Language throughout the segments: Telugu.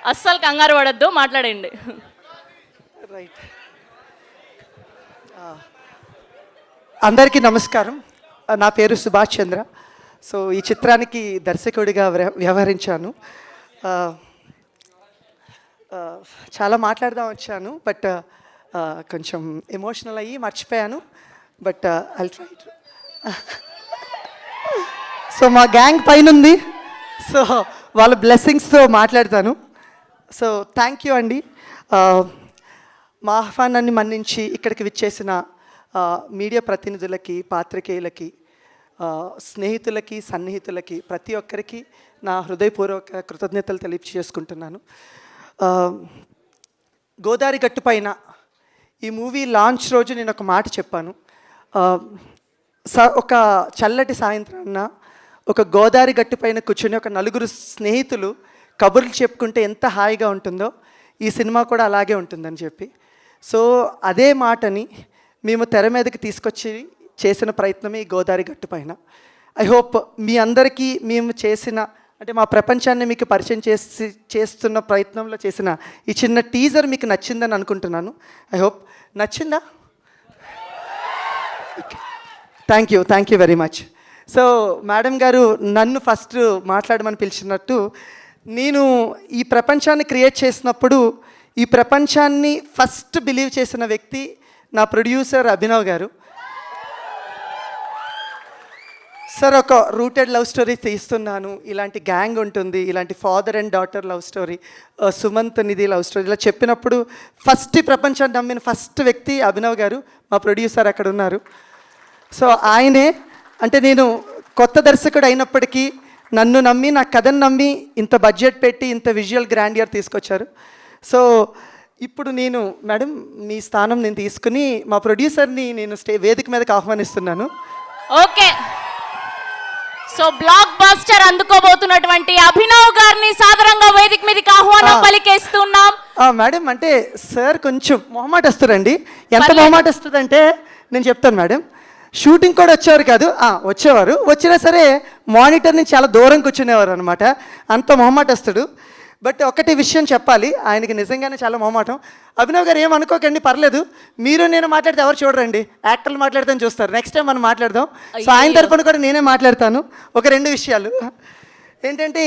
అస్సలు కంగారు పడద్దు, మాట్లాడండి. రైట్. అందరికీ నమస్కారం. నా పేరు సుభాష్ చంద్ర. సో ఈ చిత్రానికి దర్శకుడిగా వ్యవహరించాను. చాలా మాట్లాడదాం వచ్చాను, బట్ కొంచెం ఎమోషనల్ అయ్యి మర్చిపోయాను. But I'll try to. So మా గ్యాంగ్ పైన ఉంది, సో వాళ్ళ బ్లెస్సింగ్స్తో మాట్లాడతాను. సో థ్యాంక్ యూ అండి. మా ఆహ్వానాన్ని మన్నించి ఇక్కడికి విచ్చేసిన మీడియా ప్రతినిధులకి, పాత్రికేయులకి, స్నేహితులకి, సన్నిహితులకి, ప్రతి ఒక్కరికి నా హృదయపూర్వక కృతజ్ఞతలు తెలియజేసుకుంటున్నాను. గోదావరి గట్టు పైన ఈ మూవీ లాంచ్ రోజు నేను ఒక మాట చెప్పాను. ఒక చల్లటి సాయంత్రాన్న ఒక గోదావరి గట్టు పైన కూర్చొని ఒక నలుగురు స్నేహితులు కబుర్లు చెప్పుకుంటే ఎంత హాయిగా ఉంటుందో ఈ సినిమా కూడా అలాగే ఉంటుందని చెప్పి, సో అదే మాటని మేము తెర మీదకి తీసుకొచ్చి చేసిన ప్రయత్నమే ఈ గోదావరి గట్టు పైన. ఐ హోప్ మీ అందరికీ మేము చేసిన, అంటే మా ప్రపంచాన్ని మీకు పరిచయం చేస్తున్న ప్రయత్నంలో చేసిన ఈ చిన్న టీజర్ మీకు నచ్చిందని అనుకుంటున్నాను. I hope. నచ్చిందా? Thank you very much. So madam గారు నన్ను ఫస్ట్ మాట్లాడమని పిలిచినట్టు, నేను ఈ ప్రపంచాన్ని క్రియేట్ చేసినప్పుడు ఈ ప్రపంచాన్ని ఫస్ట్ బిలీవ్ చేసిన వ్యక్తి నా ప్రొడ్యూసర్ అభినవ్ గారు. సార్, ఒక రూటెడ్ లవ్ స్టోరీ తీస్తున్నాను, ఇలాంటి గ్యాంగ్ ఉంటుంది, ఇలాంటి father and daughter love story, Sumanth Nidhi love story, ఇలా చెప్పినప్పుడు ఫస్ట్ ఈ ప్రపంచాన్ని నమ్మిన ఫస్ట్ వ్యక్తి అభినవ్ గారు, మా ప్రొడ్యూసర్ అక్కడ ఉన్నారు. సో ఆయనే, అంటే నేను కొత్త దర్శకుడు అయినప్పటికీ నన్ను నమ్మి, నా కథను నమ్మి ఇంత బడ్జెట్ పెట్టి ఇంత విజువల్ గ్రాండియర్ తీసుకొచ్చారు. సో ఇప్పుడు నేను మేడం మీ స్థానం నేను తీసుకుని మా ప్రొడ్యూసర్ని నేను వేదిక మీదకి ఆహ్వానిస్తున్నాను. ఓకే. సో బ్లాక్ బస్టర్ అందుకోబోతున్నటువంటి అభినవ్ గారిని సాదరంగా వేదిక మీదకి ఆహ్వానం పలికేస్తున్నాం. మేడం, అంటే సార్ కొంచెం మొహమాటస్తురండి. ఎంత మొహమాటస్తుందంటే నేను చెప్తాను మేడం. షూటింగ్ కూడా వచ్చేవారు కాదు, వచ్చేవారు, వచ్చినా సరే మానిటర్ని చాలా దూరం కూర్చునేవారు అనమాట, అంత మొహమాటస్తుడు. బట్ ఒకటి విషయం చెప్పాలి, ఆయనకి నిజంగానే చాలా మొహమాటం. అభినవ్ గారు ఏమనుకోకండి, పర్లేదు, మీరు నేను మాట్లాడితే ఎవరు చూడరండి, యాక్టర్లు మాట్లాడితే చూస్తారు. నెక్స్ట్ టైం మనం మాట్లాడదాం. సో ఆయన తరపున కూడా నేనే మాట్లాడతాను. ఒక 2 విషయాలు ఏంటంటే,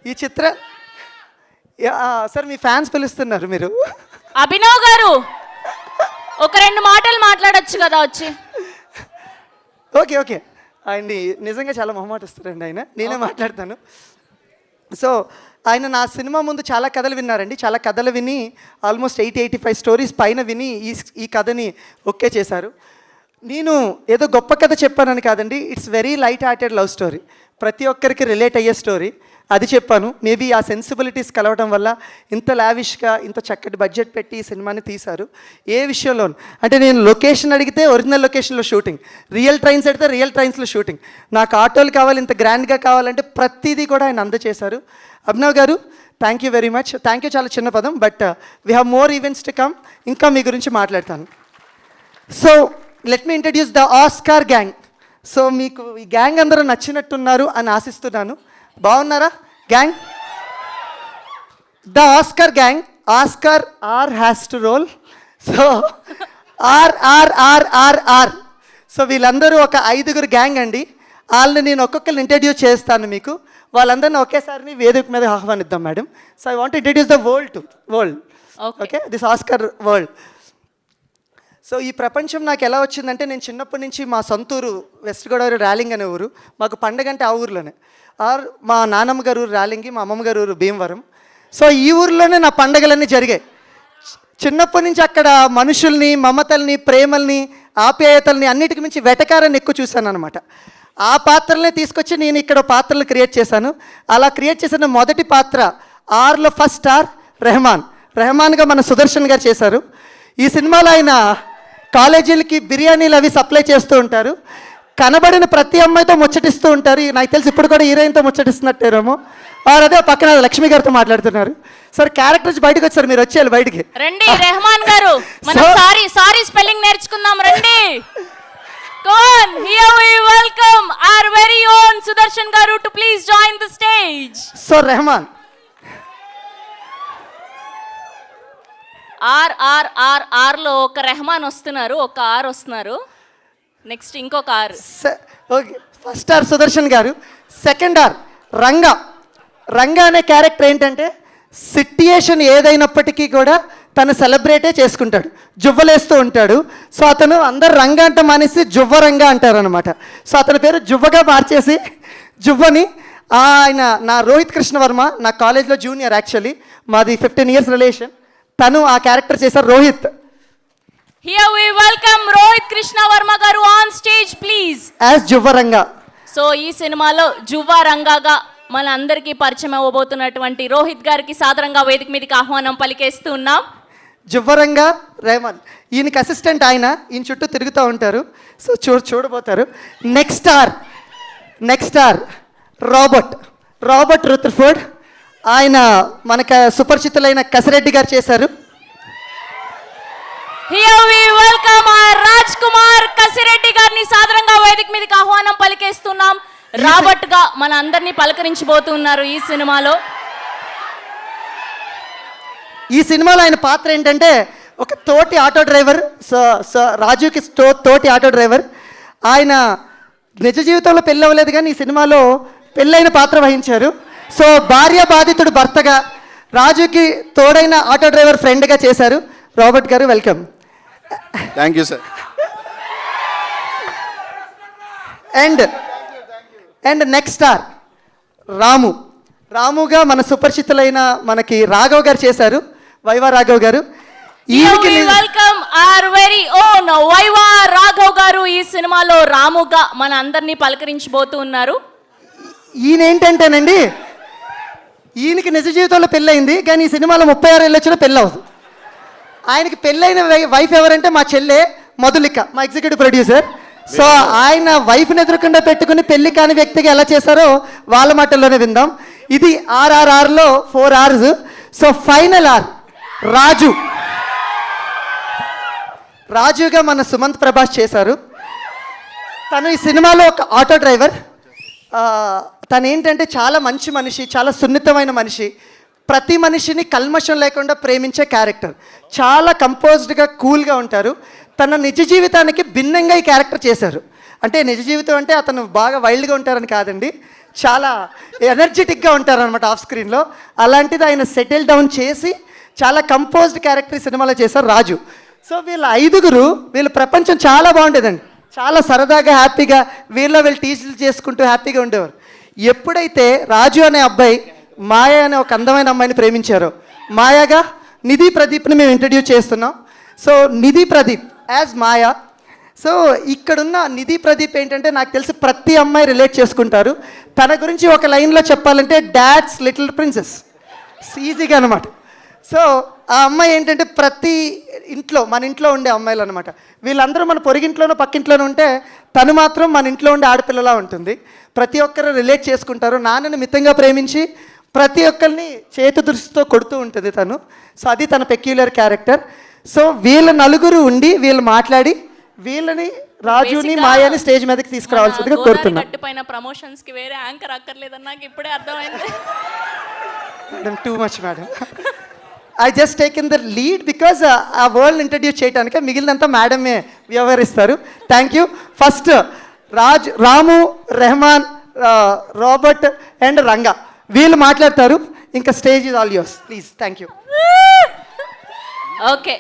ఈ చిత్ర సార్ మీ ఫ్యాన్స్ పిలుస్తున్నారు, మీరు అభినవ్ గారు ఒక 2 మాటలు మాట్లాడొచ్చు కదా వచ్చి. ఓకే. ఆయన్ని నిజంగా చాలా మొహమాటస్తారండి ఆయన, నేనే మాట్లాడతాను. సో ఆయన నా సినిమా ముందు చాలా కథలు విన్నారండి, చాలా కథలు విని ఆల్మోస్ట్ 80-85 స్టోరీస్ పైన విని ఈ కథని ఓకే చేశారు. నేను ఏదో గొప్ప కథ చెప్పానని కాదండి, it's very light hearted love story, ప్రతి ఒక్కరికి రిలేట్ అయ్యే స్టోరీ, అది చెప్పాను. మేబీ ఆ సెన్సిబిలిటీస్ కలవడం వల్ల ఇంత లావిష్గా ఇంత చక్కటి బడ్జెట్ పెట్టి ఈ సినిమాని తీశారు. ఏ విషయంలో అంటే, నేను లొకేషన్ అడిగితే ఒరిజినల్ లొకేషన్లో షూటింగ్, రియల్ ట్రైన్స్ అడిగితే రియల్ ట్రైన్స్లో షూటింగ్, నాకు ఆటోలు కావాలి, ఇంత గ్రాండ్గా కావాలంటే ప్రతిదీ కూడా ఆయన అందచేశారు. అభినవ్ గారు thank you very much. Thank you చాలా చిన్న పదం, but we have more events to come. ఇంకా మీ గురించి మాట్లాడతాను. So let me introduce the Oscar gang. So మీకు ఈ గ్యాంగ్ అందరూ నచ్చినట్టున్నారు అని ఆశిస్తున్నాను. బాగున్నారా gang? The Oscar gang. Oscar R has to roll. So R. So వీళ్ళందరూ ఒక 5గురు గ్యాంగ్ అండి. వాళ్ళని నేను ఒక్కొక్కరిని ఇంట్రడ్యూస్ చేస్తాను మీకు. వాళ్ళందరినీ ఒకేసారి వేదిక మీద ఆహ్వానిద్దాం మేడం. So I want introduce the world. Okay, this Oscar world. So ఈ ప్రపంచం నాకు ఎలా వచ్చిందంటే, నేను చిన్నప్పటి నుంచి మా సొంతూరు వెస్ట్ గోదావరి ర్యాలింగ్ అనే ఊరు, మాకు పండగ అంటే ఆ ఊర్లోనే. మా నాన్నమ్మ గారు ఊరు ర్యాలింగి, మా అమ్మమ్మ గారు ఊరు భీమవరం. సో ఈ ఊర్లోనే నా పండగలన్నీ జరిగాయి. చిన్నప్పటి నుంచి అక్కడ మనుషుల్ని, మమతల్ని, ప్రేమల్ని, ఆప్యాయతల్ని అన్నిటికి మించి వెటకారాన్ని ఎక్కువ చూశాను అనమాట. ఆ పాత్రలనే తీసుకొచ్చి నేను ఇక్కడ పాత్రలు క్రియేట్ చేశాను. అలా క్రియేట్ చేసిన మొదటి పాత్ర ఆర్లో ఫస్ట్ స్టార్ రెహమాన్గా మన సుదర్శన్ గారు చేశారు. ఈ సినిమాలో ఆయన కాలేజీలకి బిర్యానీలు అవి సప్లై చేస్తూ ఉంటారు, కనబడిన ప్రతి అమ్మాయితో ముచ్చటిస్తూ ఉంటారు. నాకు తెలిసి ఇప్పుడు కూడా హీరోయిన్తో ముచ్చటిస్తున్నట్టేమో. అదే పక్కన లక్ష్మి గారితో మాట్లాడుతున్నారు. సార్ క్యారెక్టర్స్ బయటకు వచ్చారు, మీరు వచ్చేయాలి బయటికి. రండి రెహమాన్ గారు, మనం సారీ స్పెల్లింగ్ నేర్చుకుందాం రండి. Come on, here we welcome our very own Sudarshan Garu to please join the stage. So Rahman, లో ఒక రెహమాన్ వస్తున్నారు, ఒక ఆర్ వస్తున్నారు, నెక్స్ట్ ఇంకొక R. Okay, first R Sudarshan గారు, సెకండ్ ఆర్ రంగా. రంగా అనే క్యారెక్టర్ ఏంటంటే సిట్యుయేషన్ ఏదైనప్పటికీ కూడా తను సెలబ్రేటే చేసుకుంటాడు, జువ్వలేస్తూ ఉంటాడు. సో అతను అందరు రంగా అంటే మానేసి జువ్వ రంగా అంటారనమాట. సో అతని పేరు జువ్వగా మార్చేసి జువ్వని ఆయన నా రోహిత్ కృష్ణ వర్మ, నా కాలేజ్లో జూనియర్, యాక్చువల్లీ మాది 15 years రిలేషన్. తను ఆ క్యారెక్టర్ చేశారు Rohit. Here we welcome Rohit Krishna Varma గారు ఆన్ స్టేజ్ ప్లీజ్. యాజ్ జువ్వరంగా. సో ఈ సినిమాలో జువ్వ రంగాగా మన అందరికీ పరిచయం అవ్వబోతున్నటువంటి రోహిత్ గారికి సాదరంగా వేదిక మీదకి ఆహ్వానం పలికేస్తూ ఉన్నాం. జువ్వరంగా రెహమాన్, ఈయనకి అసిస్టెంట్ ఆయన, ఈయన చుట్టూ తిరుగుతూ ఉంటారు. సో చూడబోతారు. Next are Robert Rutherford. ఆయన మనకు సుపరిచితులైన కసిరెడ్డి గారు చేశారు. Here we welcome our Raj Kumar Kasireddy గారిని సాదరంగా వేదిక మీదకి ఆహ్వానం పలికేస్తున్నాం. రాబర్ట్ గా మన అందరినీ పలకరించబోతున్నారు ఈ సినిమాలో. ఈ సినిమాలో ఆయన పాత్ర ఏంటంటే ఒక తోటి ఆటో డ్రైవర్. రాజుకి తోటి ఆటో డ్రైవర్. ఆయన నిజ జీవితంలో పెళ్ళి అవ్వలేదు కానీ ఈ సినిమాలో పెళ్ళైన పాత్ర వహించారు. సో భార్య బాధితుడు భర్తగా, రాజుకి తోడైన ఆటో డ్రైవర్ ఫ్రెండ్గా చేశారు. రాబర్ట్ గారు welcome. Thank you sir. And next are రాముగా మన సుపరిచితులైన మనకి రాఘవ్ గారు చేశారు, వైవా రాఘవ్ గారు. Welcome our very own Viva Raghav గారు ఈ సినిమాలో రాముగా మన అందరినీ పలకరించబోతూ ఉన్నారు. ఈయన ఏంటంటేనండి, ఈయనకి నిజ జీవితంలో పెళ్ళయింది కానీ ఈ సినిమాలో 36 ఏళ్ళు వచ్చినా పెళ్ళి అవ్వదు. ఆయనకి పెళ్ళైన వైఫ్ ఎవరంటే మా చెల్లె మధులిక, మా ఎగ్జిక్యూటివ్ ప్రొడ్యూసర్. సో ఆయన వైఫ్ని ఎదురకుండా పెట్టుకుని పెళ్లి కాని వ్యక్తిగా ఎలా చేశారో వాళ్ళ మాటల్లోనే విందాం. ఇది RRRలో 4 Rs. సో ఫైనల్ ఆర్ రాజుగా మన సుమంత్ ప్రభాస్ చేశారు. తను ఈ సినిమాలో ఒక ఆటో డ్రైవర్. తను ఏంటంటే చాలా మంచి మనిషి, చాలా సున్నితమైన మనిషి, ప్రతి మనిషిని కల్మషం లేకుండా ప్రేమించే క్యారెక్టర్. చాలా కంపోజ్డ్గా కూల్గా ఉంటారు. తన నిజ జీవితానికి భిన్నంగా ఈ క్యారెక్టర్ చేశారు. అంటే నిజ జీవితం అంటే అతను బాగా వైల్డ్గా ఉంటారని కాదండి, చాలా ఎనర్జెటిక్గా ఉంటారనమాట ఆఫ్ స్క్రీన్లో. అలాంటిది ఆయన సెటిల్ డౌన్ చేసి చాలా కంపోజ్డ్ క్యారెక్టర్ ఈ సినిమాలో చేశారు రాజు. సో వీళ్ళ ప్రపంచం చాలా బాగుండేదండి, చాలా సరదాగా హ్యాపీగా వీళ్ళు టీచర్లు చేసుకుంటూ హ్యాపీగా ఉండేవారు. ఎప్పుడైతే రాజు అనే అబ్బాయి మాయ అనే ఒక అందమైన అమ్మాయిని ప్రేమించారో, మాయాగా నిధి ప్రదీప్ని మేము ఇంట్రడ్యూస్ చేస్తున్నాం. సో నిధి ప్రదీప్ యాజ్ మాయా. సో ఇక్కడున్న నిధి ప్రదీప్ ఏంటంటే నాకు తెలిసి ప్రతి అమ్మాయి రిలేట్ చేసుకుంటారు. తన గురించి ఒక లైన్లో చెప్పాలంటే డాడ్స్ లిటిల్ ప్రిన్సెస్, ఈజీగా అనమాట. సో ఆ అమ్మాయి ఏంటంటే ప్రతి మన ఇంట్లో ఉండే అమ్మాయిలు అనమాట. వీళ్ళందరూ మన పొరిగింట్లోనూ పక్కింట్లోనూ ఉంటే తను మాత్రం మన ఇంట్లో ఉండే ఆడపిల్లలా ఉంటుంది. ప్రతి ఒక్కరు రిలేట్ చేసుకుంటారు. నాన్నని మితంగా ప్రేమించి ప్రతి ఒక్కరిని చేతి దృష్టితో కొడుతూ ఉంటుంది తను. సో అది తన పెక్యులర్ క్యారెక్టర్. సో వీళ్ళ నలుగురు ఉండి వీళ్ళు మాట్లాడి వీళ్ళని రాజుని మాయాని స్టేజ్ మీదకి తీసుకురావాల్సిందిగా కోరుతున్నా. ప్రమోషన్స్ కి వేరే యాంకర్ అక్కర్లేదని నాకు ఇప్పుడే అర్థమైంది. Madam too much madam. I just taken the lead because ఆ వరల్డ్ ఇంట్రడ్యూస్ చేయడానికి మిగిలినంతా మేడమే వ్యవహరిస్తారు. Thank you. First Ramu, Rehman, Robert and Ranga వీళ్ళు మాట్లాడతారు. ఇంకా stage is all yours please. Thank you. Okay.